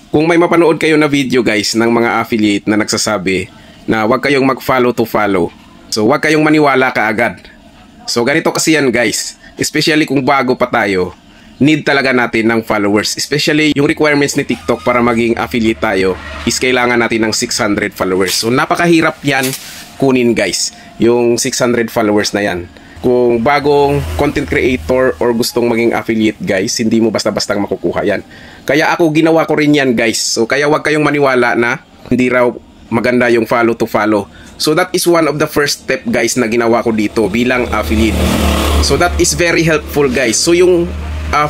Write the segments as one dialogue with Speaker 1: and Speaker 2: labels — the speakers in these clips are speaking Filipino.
Speaker 1: Kung may mapanood kayo na video guys ng mga affiliate na nagsasabi na huwag kayong mag-follow to follow. So huwag kayong maniwala kaagad. So ganito kasi yan guys. Especially kung bago pa tayo, need talaga natin ng followers. Especially yung requirements ni TikTok para maging affiliate tayo is kailangan natin ng 600 followers. So napakahirap yan kunin guys, yung 600 followers na yan. Kung bagong content creator or gustong maging affiliate guys, hindi mo basta-bastang makukuha yan. Kaya ako ginawa ko rin yan guys. So kaya wag kayong maniwala na hindi raw maganda yung follow to follow. So that is one of the first step guys na ginawa ko dito bilang affiliate. So that is very helpful guys. So yung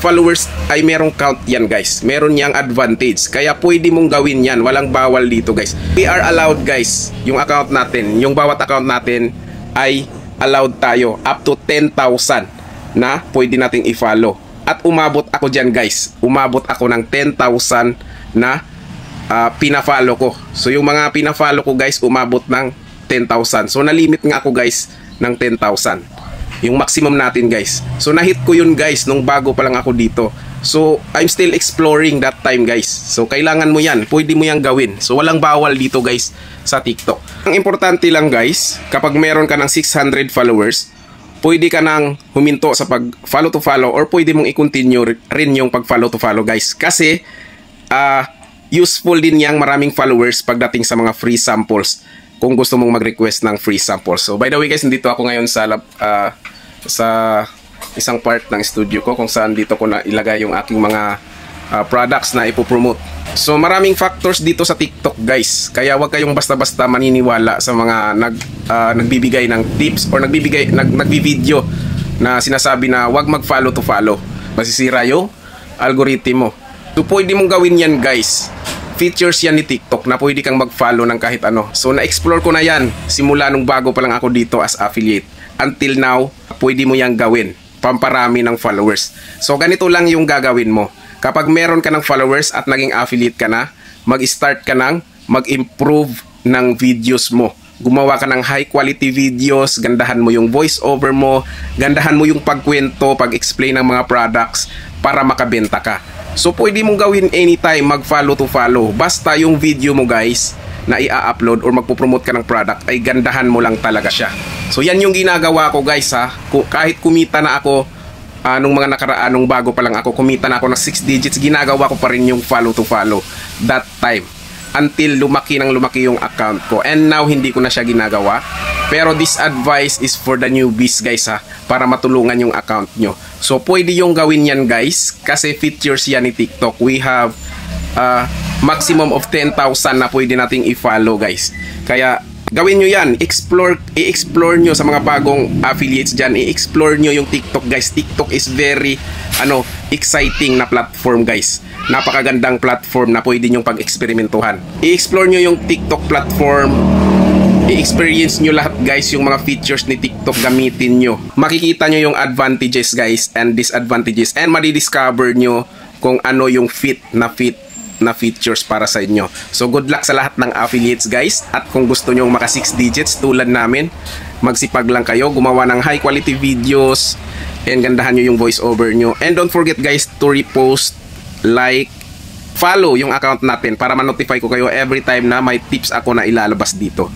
Speaker 1: followers ay merong count yan guys. Meron niyang advantage. Kaya pwede mong gawin yan. Walang bawal dito guys. We are allowed guys. Yung account natin, yung bawat account natin ay allowed tayo up to 10,000 na pwede nating i-follow. At umabot ako dyan guys. Umabot ako ng 10,000 na pina-follow ko. So yung mga pina-follow ko guys, umabot ng 10,000. So nalimit nga ako guys ng 10,000. Yung maximum natin guys. So nahit ko yun guys nung bago pa lang ako dito. So I'm still exploring that time guys. So kailangan mo yan. Pwede mo yan gawin. So walang bawal dito guys sa TikTok. Ang importante lang guys, kapag meron ka ng 600 followers, pwede ka nang huminto sa pag follow to follow or pwede mong i-continue rin yung pag follow to follow guys. Kasi useful din yang maraming followers pagdating sa mga free samples kung gusto mong mag-request ng free samples. So by the way guys, nandito ako ngayon sa isang part ng studio ko kung saan dito ko na ilagay yung aking mga products na ipopromote. So maraming factors dito sa TikTok guys. Kaya wag kayong basta-basta maniniwala sa mga nagbibigay ng tips or nagbi-video na sinasabi na wag mag-follow to follow. Masisira yung algorithm mo. So pwede mong gawin yan guys. Features yan ni TikTok na pwede kang mag-follow ng kahit ano. So na-explore ko na yan simula nung bago pa lang ako dito as affiliate. Until now, pwede mo yang gawin. Pamparami ng followers. So ganito lang yung gagawin mo. Kapag meron ka ng followers at naging affiliate ka na, mag-start ka ng mag-improve ng videos mo. Gumawa ka ng high quality videos, gandahan mo yung voice over mo, gandahan mo yung pagkwento, pag-explain ng mga products para makabenta ka. So pwede mong gawin anytime mag-follow to follow. Basta yung video mo guys na i-upload or magpo-promote ka ng product ay gandahan mo lang talaga siya. So yan yung ginagawa ko guys ha. Kahit kumita na ako nung mga nakaraan, nung bago pa lang ako, kumita na ako ng 6 digits, ginagawa ko pa rin yung follow to follow that time. Until lumaki ng lumaki yung account ko. And now hindi ko na siya ginagawa. Pero this advice is for the newbies guys ha. Para matulungan yung account nyo. So pwede yung gawin yan guys. Kasi features yan ni TikTok. We have maximum of 10,000 na pwede nating i-follow guys. Kaya gawin nyo yan. I-explore nyo sa mga bagong affiliates dyan. I-explore nyo yung TikTok guys. TikTok is very exciting na platform guys. Napakagandang platform na pwede nyong pag-eksperimentuhan. I-explore nyo yung TikTok platform. I-experience nyo lahat guys yung mga features ni TikTok, gamitin nyo. Makikita nyo yung advantages guys and disadvantages, and madidiscover nyo kung ano yung fit na features para sa inyo. So good luck sa lahat ng affiliates guys. At kung gusto nyo maka 6 digits tulad namin, magsipag lang kayo, gumawa ng high quality videos, and gandahan nyo yung voice over nyo. And don't forget guys to repost, like, follow yung account natin para ma-notify ko kayo every time na may tips ako na ilalabas dito.